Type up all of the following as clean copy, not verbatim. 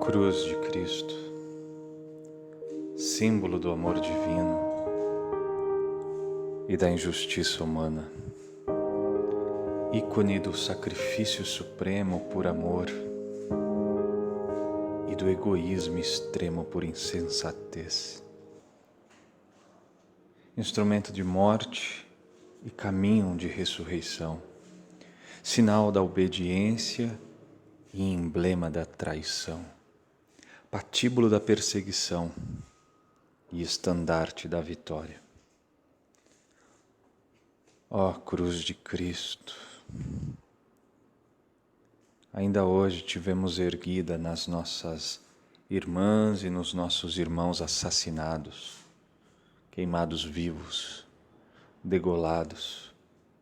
Cruz de Cristo, símbolo do amor divino e da injustiça humana, ícone do sacrifício supremo por amor e do egoísmo extremo por insensatez, instrumento de morte e caminho de ressurreição, sinal da obediência e emblema da traição, patíbulo da perseguição e estandarte da vitória. Ó Cruz de Cristo, ainda hoje te vemos erguida nas nossas irmãs e nos nossos irmãos assassinados, queimados vivos, degolados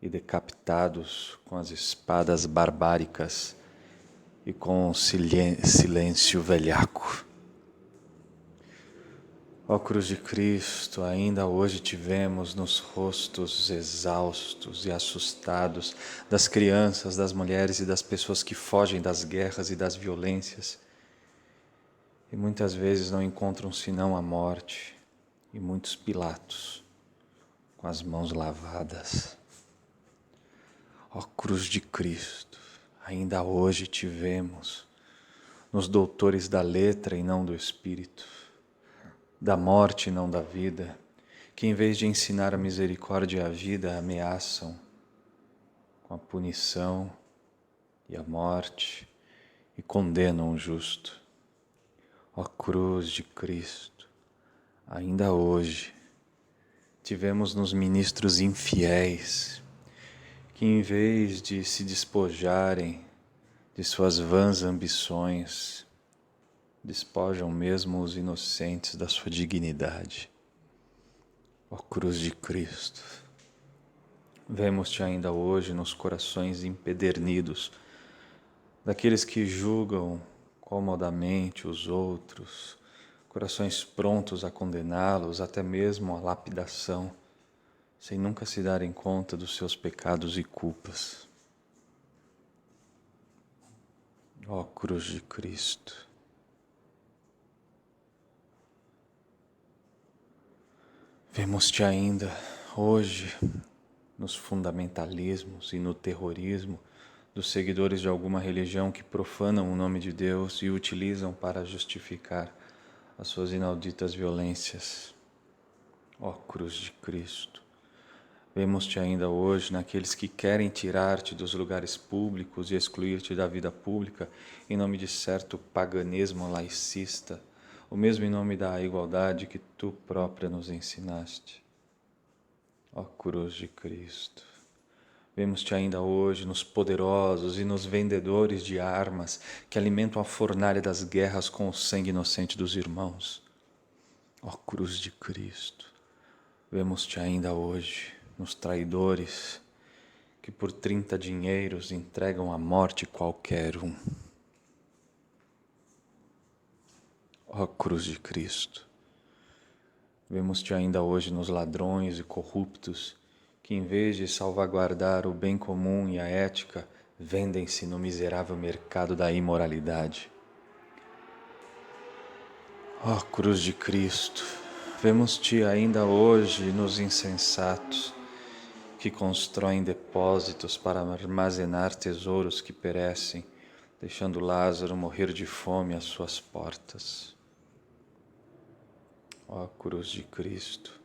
e decapitados com as espadas barbáricas e com o silêncio velhaco. Ó Cruz de Cristo, ainda hoje te vemos nos rostos exaustos e assustados das crianças, das mulheres e das pessoas que fogem das guerras e das violências e muitas vezes não encontram senão a morte e muitos Pilatos com as mãos lavadas. Ó Cruz de Cristo, ainda hoje te vemos nos doutores da letra e não do espírito, da morte e não da vida, que em vez de ensinar a misericórdia e a vida, ameaçam com a punição e a morte e condenam o justo. Ó Cruz de Cristo, ainda hoje tivemos nos ministros infiéis, que em vez de se despojarem de suas vãs ambições, despojam mesmo os inocentes da sua dignidade. Ó Cruz de Cristo, vemos-te ainda hoje nos corações empedernidos daqueles que julgam comodamente os outros, corações prontos a condená-los até mesmo à lapidação, sem nunca se darem conta dos seus pecados e culpas. Ó Cruz de Cristo, vemos-te ainda hoje nos fundamentalismos e no terrorismo dos seguidores de alguma religião que profanam o nome de Deus e o utilizam para justificar as suas inauditas violências. Ó Cruz de Cristo, vemos-te ainda hoje naqueles que querem tirar-te dos lugares públicos e excluir-te da vida pública em nome de certo paganismo laicista, o mesmo em nome da igualdade que tu própria nos ensinaste. Ó Cruz de Cristo, vemos-te ainda hoje nos poderosos e nos vendedores de armas que alimentam a fornalha das guerras com o sangue inocente dos irmãos. Ó Cruz de Cristo, vemos-te ainda hoje nos traidores que por 30 dinheiros entregam à morte qualquer um. Ó Cruz de Cristo, vemos-te ainda hoje nos ladrões e corruptos que, em vez de salvaguardar o bem comum e a ética, vendem-se no miserável mercado da imoralidade. Ó Cruz de Cristo, vemos-te ainda hoje nos insensatos que constroem depósitos para armazenar tesouros que perecem, deixando Lázaro morrer de fome às suas portas. Ó Cruz de Cristo,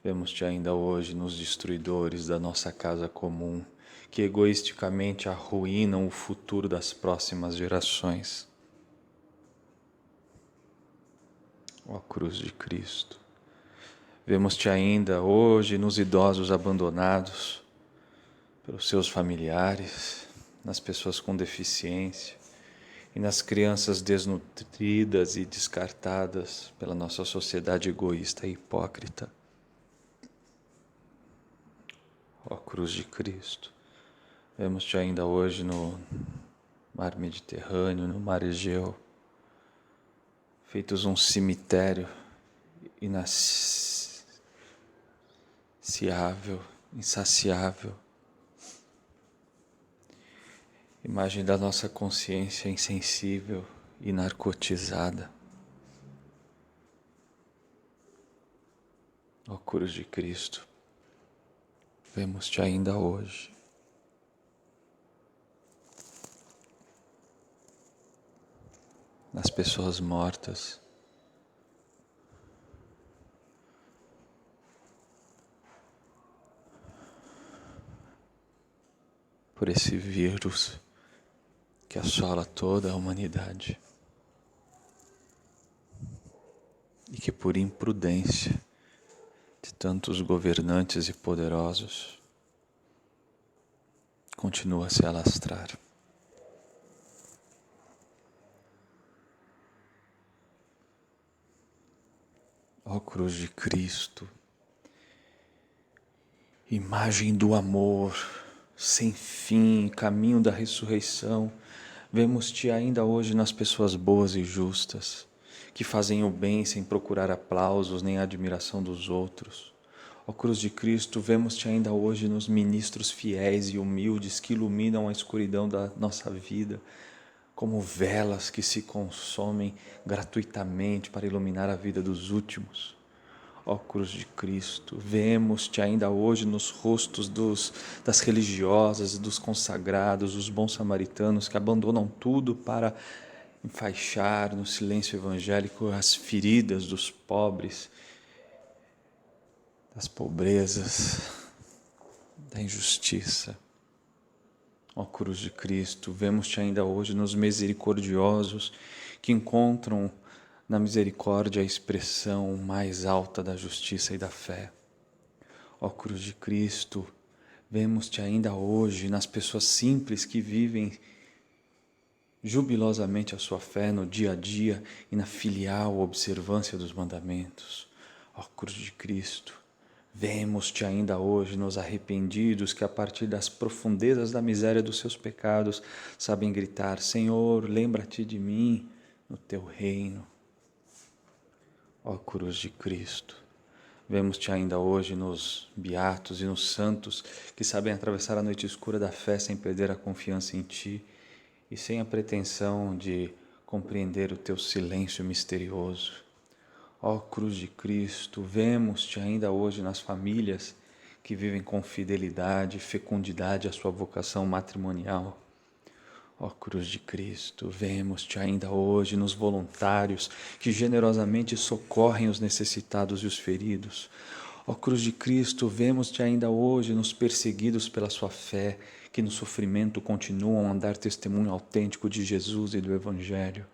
vemos-te ainda hoje nos destruidores da nossa casa comum, que egoisticamente arruinam o futuro das próximas gerações. Ó Cruz de Cristo, vemos-te ainda hoje nos idosos abandonados pelos seus familiares, nas pessoas com deficiência e nas crianças desnutridas e descartadas pela nossa sociedade egoísta e hipócrita. Ó Cruz de Cristo, vemos-te ainda hoje no mar Mediterrâneo, no mar Egeu, feitos um cemitério insaciável, imagem da nossa consciência insensível e narcotizada. Ó cruz de Cristo, vemos-te ainda hoje. Nas pessoas mortas, por esse vírus que assola toda a humanidade e que por imprudência de tantos governantes e poderosos continua a se alastrar. Ó cruz de Cristo, imagem do amor, sem fim, caminho da ressurreição, vemos-te ainda hoje nas pessoas boas e justas, que fazem o bem sem procurar aplausos nem a admiração dos outros. Ó cruz de Cristo, vemos-te ainda hoje nos ministros fiéis e humildes que iluminam a escuridão da nossa vida, como velas que se consomem gratuitamente para iluminar a vida dos últimos. Ó cruz de Cristo, vemos-te ainda hoje nos rostos das religiosas e dos consagrados, os bons samaritanos que abandonam tudo para enfaixar no silêncio evangélico as feridas dos pobres, das pobrezas, da injustiça. Ó cruz de Cristo, vemos-te ainda hoje nos misericordiosos que encontram na misericórdia a expressão mais alta da justiça e da fé. Ó cruz de Cristo, vemos-te ainda hoje nas pessoas simples que vivem jubilosamente a sua fé no dia a dia e na filial observância dos mandamentos. Ó cruz de Cristo, vemos-te ainda hoje nos arrependidos que a partir das profundezas da miséria dos seus pecados sabem gritar: Senhor, lembra-te de mim no teu reino. Ó cruz de Cristo, vemos-te ainda hoje nos beatos e nos santos que sabem atravessar a noite escura da fé sem perder a confiança em ti e sem a pretensão de compreender o teu silêncio misterioso. Ó cruz de Cristo, vemos-te ainda hoje nas famílias que vivem com fidelidade e fecundidade a sua vocação matrimonial. Ó cruz de Cristo, vemos-te ainda hoje nos voluntários que generosamente socorrem os necessitados e os feridos. Ó cruz de Cristo, vemos-te ainda hoje nos perseguidos pela sua fé, que no sofrimento continuam a dar testemunho autêntico de Jesus e do Evangelho.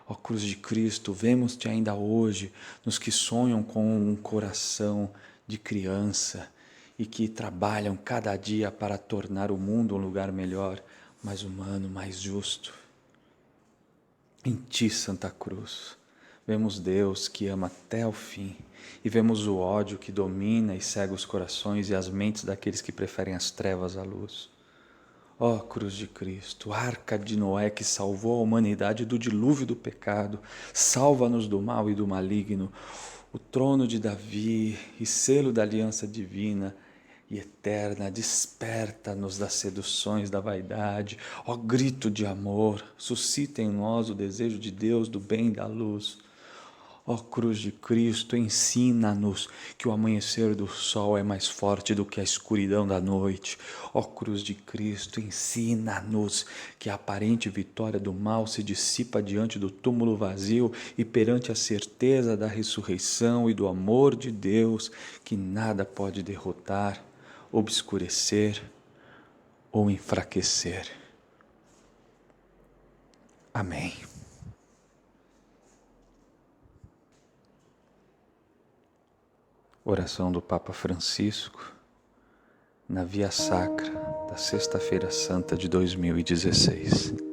Ó cruz de Cristo, vemos-te ainda hoje nos que sonham com um coração de criança e que trabalham cada dia para tornar o mundo um lugar melhor, mais humano, mais justo. Em ti, Santa Cruz, vemos Deus que ama até o fim e vemos o ódio que domina e cega os corações e as mentes daqueles que preferem as trevas à luz. Ó cruz de Cristo, arca de Noé que salvou a humanidade do dilúvio do pecado, salva-nos do mal e do maligno, o trono de Davi e selo da aliança divina e eterna, desperta-nos das seduções da vaidade, ó grito de amor, suscita em nós o desejo de Deus, do bem e da luz. Ó cruz de Cristo, ensina-nos que o amanhecer do sol é mais forte do que a escuridão da noite. Ó cruz de Cristo, ensina-nos que a aparente vitória do mal se dissipa diante do túmulo vazio e perante a certeza da ressurreição e do amor de Deus que nada pode derrotar, obscurecer ou enfraquecer. Amém. Oração do Papa Francisco na Via Sacra da Sexta-feira Santa de 2016.